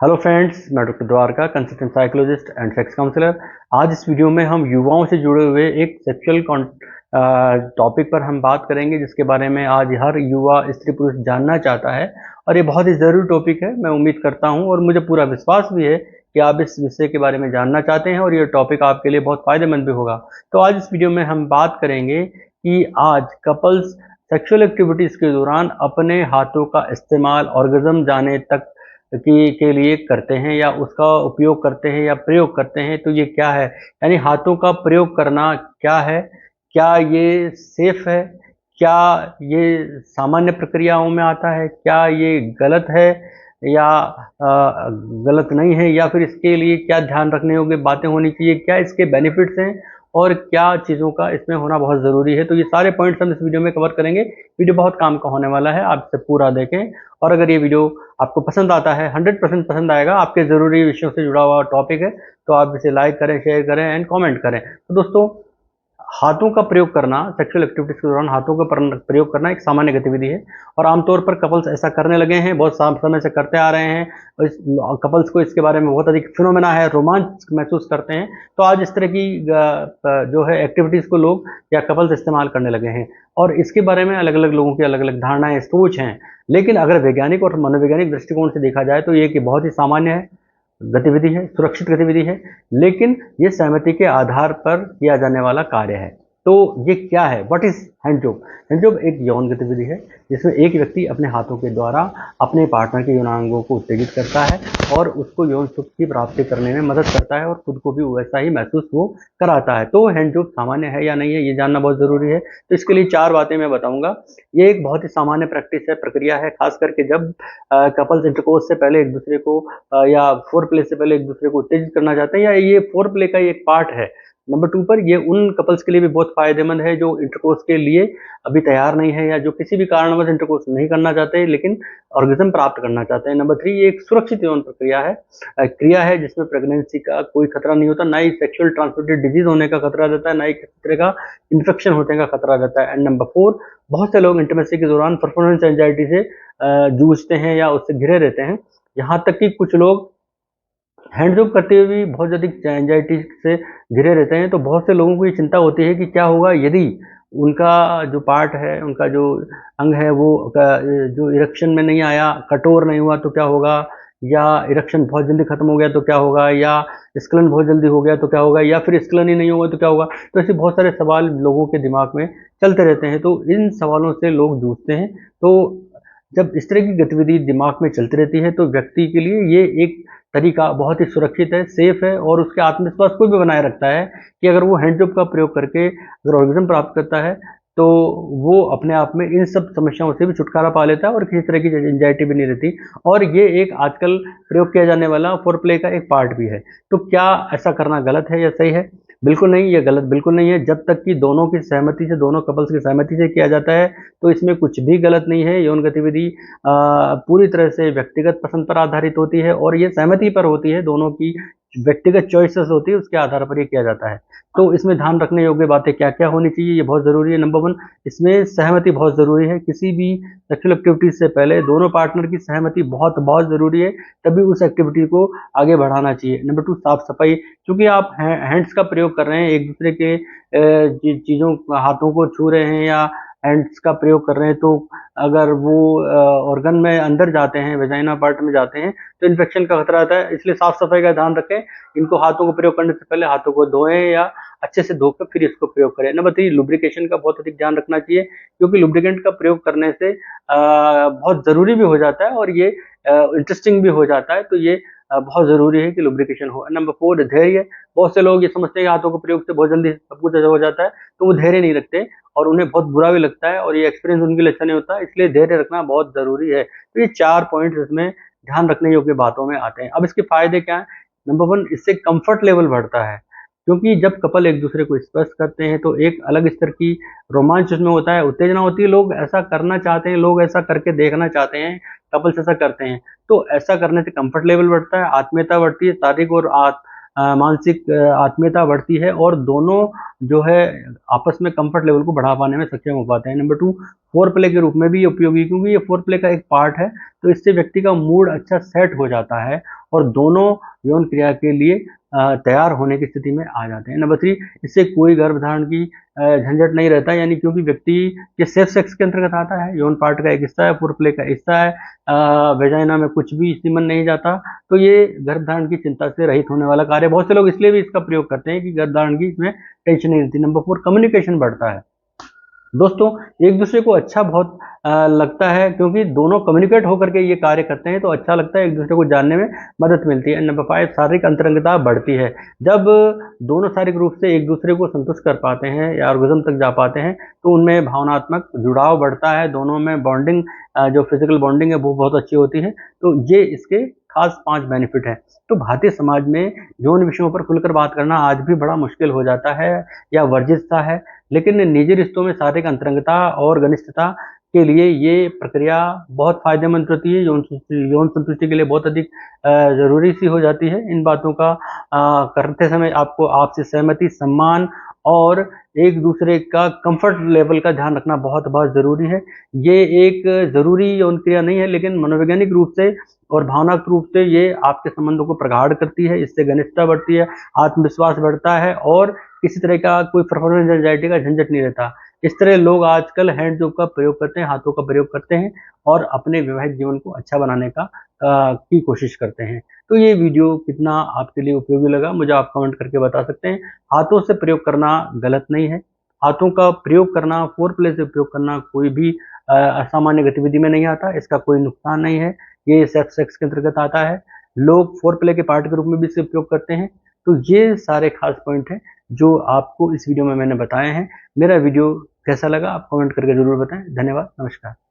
Hello friends, मैं doctor Dwarka, consultant psychologist and sex counsellor. आज इस वीडियो में हम युवाओं से जुड़े हुए एक सेक्सुअल टॉपिक पर हम बात करेंगे, जिसके बारे में आज हर युवा स्त्री पुरुष जानना चाहता है। और ये बहुत ही ज़रूरी टॉपिक है। मैं उम्मीद करता हूँ और मुझे पूरा विश्वास भी है कि आप इस विषय के बारे में जानना चाहते हैं और ये टॉपिक आपके लिए बहुत फ़ायदेमंद भी होगा। तो आज इस वीडियो में हम बात करेंगे कि आज कपल्स सेक्सुअल एक्टिविटीज़ के दौरान अपने हाथों का इस्तेमाल ऑर्गेज़म जाने तक के लिए करते हैं या उसका उपयोग करते हैं या प्रयोग करते हैं। तो ये क्या है, यानी हाथों का प्रयोग करना क्या है, क्या ये सेफ है, क्या ये सामान्य प्रक्रियाओं में आता है, क्या ये गलत है या गलत नहीं है, या फिर इसके लिए क्या ध्यान रखने योग्य बातें होनी चाहिए, क्या इसके बेनिफिट्स हैं और क्या चीज़ों का इसमें होना बहुत ज़रूरी है। तो ये सारे पॉइंट्स हम इस वीडियो में कवर करेंगे। वीडियो बहुत काम का होने वाला है, आप इसे पूरा देखें। और अगर ये वीडियो आपको पसंद आता है, 100% पसंद आएगा, आपके ज़रूरी विषयों से जुड़ा हुआ टॉपिक है, तो आप इसे लाइक करें, शेयर करें एंड कमेंट करें। तो दोस्तों, हाथों का प्रयोग करना सेक्सुअल एक्टिविटीज के दौरान हाथों का प्रयोग करना एक सामान्य गतिविधि है और आमतौर पर कपल्स ऐसा करने लगे हैं, बहुत समय से करते आ रहे हैं। और इस कपल्स को इसके बारे में बहुत अधिक फिनोमेना है, रोमांच महसूस करते हैं। तो आज इस तरह की जो है एक्टिविटीज़ को लोग या कपल्स इस्तेमाल करने लगे हैं और इसके बारे में अलग अलग लोगों की अलग अलग धारणाएं, सोच हैं। लेकिन अगर वैज्ञानिक और मनोवैज्ञानिक दृष्टिकोण से देखा जाए तो ये कि बहुत ही सामान्य है, गतिविधि है, सुरक्षित गतिविधि है, लेकिन ये सहमति के आधार पर किया जाने वाला कार्य है। तो ये क्या है, what is hand job? Hand job एक यौन गतिविधि है जिसमें एक व्यक्ति अपने हाथों के द्वारा अपने पार्टनर के यौनांगों को उत्तेजित करता है और उसको यौन सुख की प्राप्ति करने में मदद करता है और खुद को भी वैसा ही महसूस वो कराता है। तो हैंड जॉब सामान्य है या नहीं है, ये जानना बहुत ज़रूरी है। तो इसके लिए 4 बातें मैं बताऊंगा। ये एक बहुत ही सामान्य प्रैक्टिस है, प्रक्रिया है, खास करके जब कपल्स इंटरकोर्स से पहले एक दूसरे को या फोर प्ले से पहले एक दूसरे को उत्तेजित करना चाहते हैं, या ये फोर प्ले का एक पार्ट है। नंबर 2 पर ये उन कपल्स के लिए भी बहुत फायदेमंद है जो इंटरकोर्स के लिए अभी तैयार नहीं है या जो किसी भी कारणवश इंटरकोर्स नहीं करना चाहते लेकिन ऑर्गेज्म प्राप्त करना चाहते हैं। नंबर 3, ये एक सुरक्षित यौन प्रक्रिया है, क्रिया है जिसमें प्रेगनेंसी का कोई खतरा नहीं होता, ना ही सेक्सुअल ट्रांसमिटेड डिजीज होने का खतरा रहता है, ना ही किसी तरह का इन्फेक्शन होने का खतरा रहता है। एंड नंबर 4, बहुत से लोग इंटीमेसी के दौरान परफॉर्मेंस एंजाइटी से जूझते हैं या उससे घिरे रहते हैं। यहाँ तक कि कुछ लोग हैंड जॉब करते हुए भी बहुत अधिक एंजाइटी से घिरे रहते हैं। तो बहुत से लोगों को ये चिंता होती है कि क्या होगा यदि उनका जो पार्ट है, उनका जो अंग है, वो जो इरेक्शन में नहीं आया, कठोर नहीं हुआ तो क्या होगा, या इरेक्शन बहुत जल्दी खत्म हो गया तो क्या होगा, या स्खलन बहुत जल्दी हो गया तो क्या होगा, या फिर स्खलन ही नहीं होगा तो क्या होगा। तो ऐसे बहुत सारे सवाल लोगों के दिमाग में चलते रहते हैं। तो इन सवालों से लोग जूझते हैं। तो जब इस तरह की गतिविधि दिमाग में चलती रहती है तो व्यक्ति के लिए ये एक तरीका बहुत ही सुरक्षित है, सेफ है और उसके आत्मविश्वास को भी बनाए रखता है कि अगर वो हैंड जॉब का प्रयोग करके अगर ऑर्गेज्म प्राप्त करता है तो वो अपने आप में इन सब समस्याओं से भी छुटकारा पा लेता है और किसी तरह की एंजाइटी भी नहीं रहती। और ये एक आजकल प्रयोग किया जाने वाला फोर प्ले का एक पार्ट भी है। तो क्या ऐसा करना गलत है या सही है? बिल्कुल नहीं, ये गलत बिल्कुल नहीं है। जब तक कि दोनों की सहमति से, दोनों कपल्स की सहमति से किया जाता है तो इसमें कुछ भी गलत नहीं है। यौन गतिविधि पूरी तरह से व्यक्तिगत पसंद पर आधारित होती है और ये सहमति पर होती है, दोनों की व्यक्तिगत चॉइसेस होती है, उसके आधार पर ये किया जाता है। तो इसमें ध्यान रखने योग्य बातें क्या क्या होनी चाहिए, ये बहुत ज़रूरी है। नंबर 1, इसमें सहमति बहुत ज़रूरी है। किसी भी सेक्सुअल एक्टिविटीज से पहले दोनों पार्टनर की सहमति बहुत बहुत ज़रूरी है, तभी उस एक्टिविटी को आगे बढ़ाना चाहिए। नंबर 2, साफ सफाई। क्योंकि आप हैंड्स का प्रयोग कर रहे हैं, एक दूसरे के चीज़ों हाथों को छू रहे हैं या हैंड्स का प्रयोग कर रहे हैं, तो अगर वो ऑर्गन में अंदर जाते हैं, वेजाइना पार्ट में जाते हैं, तो इन्फेक्शन का खतरा रहता है। इसलिए साफ सफाई का ध्यान रखें। इनको हाथों को प्रयोग करने से पहले हाथों को धोएं या अच्छे से धोकर फिर इसको प्रयोग करें। नंबर 3, लुब्रिकेशन का बहुत अधिक ध्यान रखना चाहिए, क्योंकि लुब्रिकेंट का प्रयोग करने से बहुत ज़रूरी भी हो जाता है और ये इंटरेस्टिंग भी हो जाता है। तो ये बहुत ज़रूरी है कि लुब्रिकेशन हो। नंबर 4, धैर्य। बहुत से लोग ये समझते हैं कि हाथों के प्रयोग से बहुत जल्दी सब कुछ हो जाता है, तो वो धैर्य नहीं रखते और उन्हें बहुत बुरा भी लगता है और ये एक्सपीरियंस उनके लिए अच्छा नहीं होता, इसलिए धैर्य रखना बहुत ज़रूरी है। तो ये 4 पॉइंट्स इसमें ध्यान रखने योग्य बातों में आते हैं। अब इसके फायदे क्या हैं? नंबर 1, इससे कंफर्ट लेवल बढ़ता है, क्योंकि जब कपल एक दूसरे को स्पर्श करते हैं तो एक अलग स्तर की रोमांच उसमें होता है, उत्तेजना होती है, लोग ऐसा करना चाहते हैं, लोग ऐसा करके देखना चाहते हैं, कपल्स ऐसा करते हैं। तो ऐसा करने से कंफर्ट लेवल बढ़ता है, आत्मीयता बढ़ती है, शारीरिक और मानसिक आत्मीयता बढ़ती है और दोनों जो है आपस में कंफर्ट लेवल को बढ़ा पाने में सक्षम हो पाते हैं। नंबर 2, फोर प्ले के रूप में भी उपयोगी, क्योंकि ये फोर प्ले का एक पार्ट है। तो इससे व्यक्ति का मूड अच्छा सेट हो जाता है और दोनों यौन क्रिया के लिए तैयार होने की स्थिति में आ जाते हैं। नंबर 3, इससे कोई गर्भधारण की झंझट नहीं रहता, यानी क्योंकि व्यक्ति ये सेफ सेक्स के अंतर्गत आता है, यौन पार्ट का एक हिस्सा है, फोर प्ले का हिस्सा है, वेजाइना में कुछ भी सीमन नहीं जाता, तो ये गर्भधारण की चिंता से रहित होने वाला कार्य। बहुत से लोग इसलिए भी इसका प्रयोग करते हैं कि गर्भधारण की इसमें टेंशन नहीं रहती। नंबर 4, कम्युनिकेशन बढ़ता है। दोस्तों, एक दूसरे को अच्छा बहुत लगता है, क्योंकि दोनों कम्युनिकेट होकर के ये कार्य करते हैं तो अच्छा लगता है, एक दूसरे को जानने में मदद मिलती है। नंबर 5, शारीरिक अंतरंगता बढ़ती है। जब दोनों शारीरिक रूप से एक दूसरे को संतुष्ट कर पाते हैं या ऑर्गेज्म तक जा पाते हैं तो उनमें भावनात्मक जुड़ाव बढ़ता है, दोनों में बॉन्डिंग, जो फिजिकल बॉन्डिंग है वो बहुत अच्छी होती है। तो ये इसके खास 5 बेनिफिट है। तो भारतीय समाज में यौन विषयों पर खुलकर बात करना आज भी बड़ा मुश्किल हो जाता है या वर्जित सा है, लेकिन निजी रिश्तों में शारीरिक अंतरंगता और घनिष्ठता के लिए ये प्रक्रिया बहुत फायदेमंद होती है, यौन संतुष्टि के लिए बहुत अधिक जरूरी सी हो जाती है। इन बातों का करते समय आपको आपसी सहमति, सम्मान और एक दूसरे का कंफर्ट लेवल का ध्यान रखना बहुत बहुत जरूरी है। ये एक जरूरी यौन क्रिया नहीं है, लेकिन मनोवैज्ञानिक रूप से और भावनात्मक रूप से ये आपके संबंधों को प्रगाढ़ करती है, इससे घनिष्ठता बढ़ती है, आत्मविश्वास बढ़ता है और किसी तरह का कोई परफॉर्मेंस एंजाइटी का झंझट नहीं रहता। इस तरह लोग आजकल हैंड जॉब का प्रयोग करते हैं, हाथों का प्रयोग करते हैं और अपने वैवाहिक जीवन को अच्छा बनाने का की कोशिश करते हैं। तो ये वीडियो कितना आपके लिए उपयोगी लगा मुझे आप कमेंट करके बता सकते हैं। हाथों से प्रयोग करना गलत नहीं है, हाथों का प्रयोग करना, फोर प्ले से प्रयोग करना कोई भी असामान्य गतिविधि में नहीं आता, इसका कोई नुकसान नहीं है, ये सेफ सेक्स के अंतर्गत आता है। लोग फोर प्ले के पार्ट के रूप में भी इसे उपयोग करते हैं। तो ये सारे खास पॉइंट हैं जो आपको इस वीडियो में मैंने बताए हैं। मेरा वीडियो कैसा लगा आप कमेंट करके जरूर बताएं। धन्यवाद, नमस्कार।